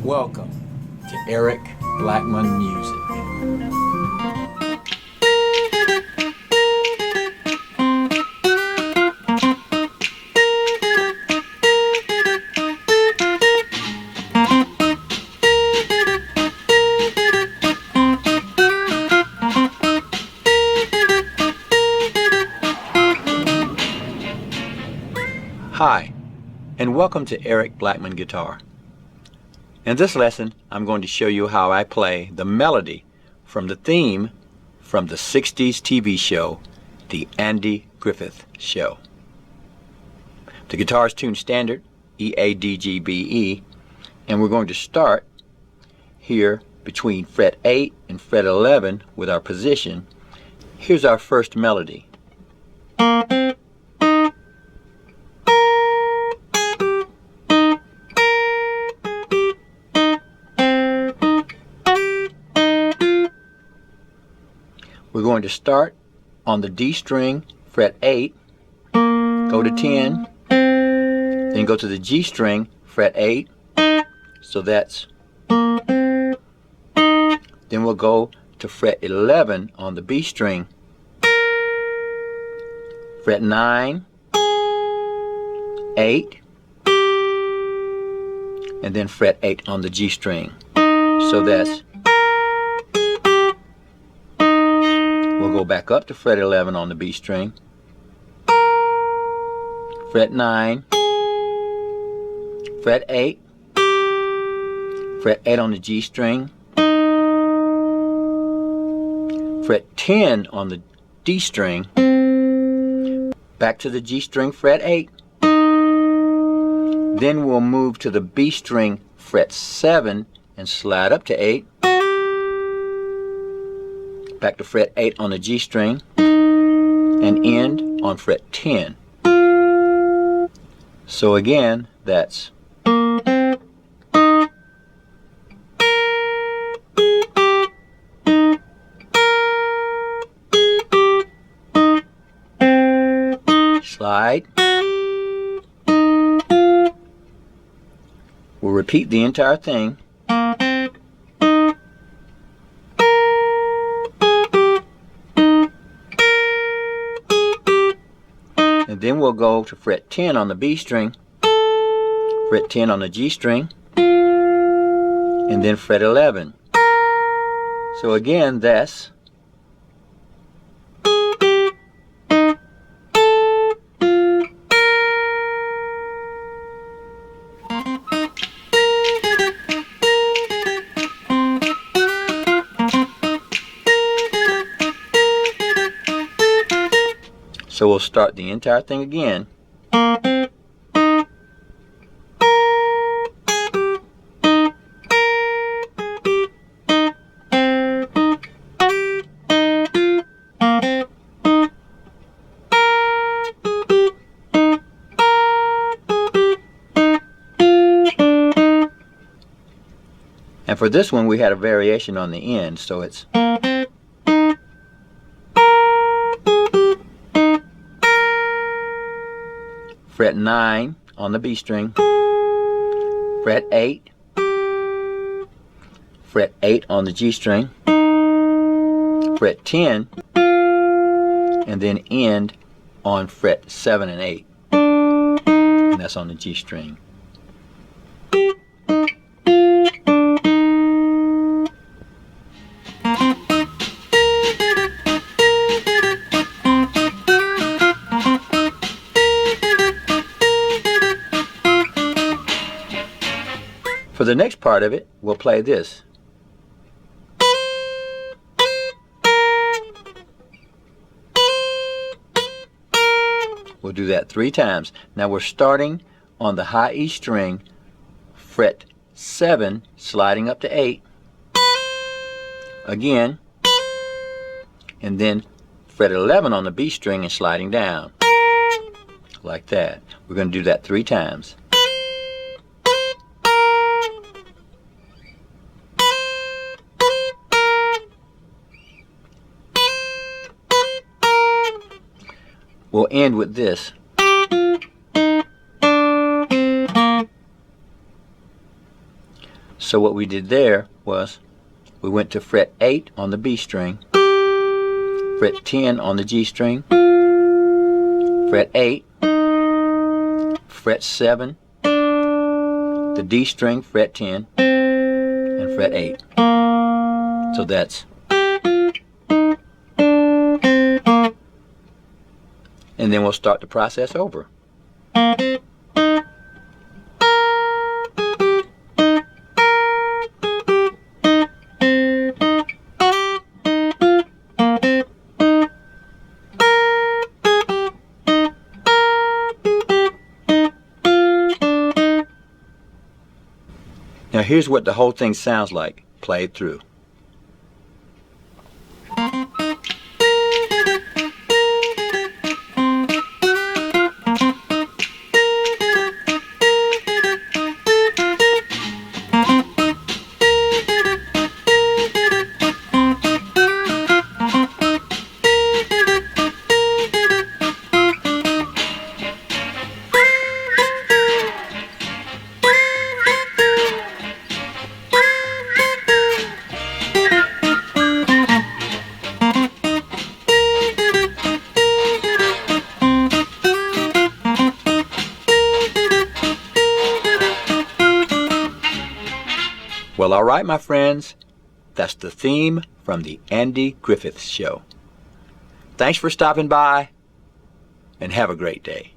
Welcome to Eric Blackmon Music. Hi, and welcome to Eric Blackmon Guitar. In this lesson, I'm going to show you how I play the melody from the theme from the 60s TV show, The Andy Griffith Show. The guitar is tuned standard, E, A, D, G, B, E, and we're going to start here between fret 8 and fret 11 with our position. Here's our first melody. We're going to start on the D string, fret 8, go to 10, then go to the G string, fret 8, so that's, then we'll go to fret 11 on the B string, fret 9, 8, and then fret 8 on the G string, so that's, we'll go back up to fret 11 on the B string, fret 9, fret 8, fret 8 on the G string, fret 10 on the D string, back to the G string, fret 8, then we'll move to the B string, fret 7, and slide up to 8, back to fret 8 on the G string, and end on fret 10. So again, that's slide. We'll repeat the entire thing. And then we'll go to fret 10 on the B string, fret 10 on the G string, and then fret 11. So again, that's so we'll start the entire thing again. And for this one, we had a variation on the end, so it's fret 9 on the B string, fret 8, fret 8 on the G string, fret 10, and then end on fret 7 and 8, and that's on the G string. For the next part of it, we'll play this. We'll do that 3 times. Now we're starting on the high E string, fret 7, sliding up to 8, again, and then fret 11 on the B string and sliding down, like that. We're going to do that 3 times. We'll end with this. So what we did there was we went to fret 8 on the B string, fret 10 on the G string, fret 8, fret 7, the D string, fret 10, and fret 8. So that's, and then we'll start the process over. Now here's what the whole thing sounds like played through. Well, all right, my friends, that's the theme from the Andy Griffith Show. Thanks for stopping by, and have a great day.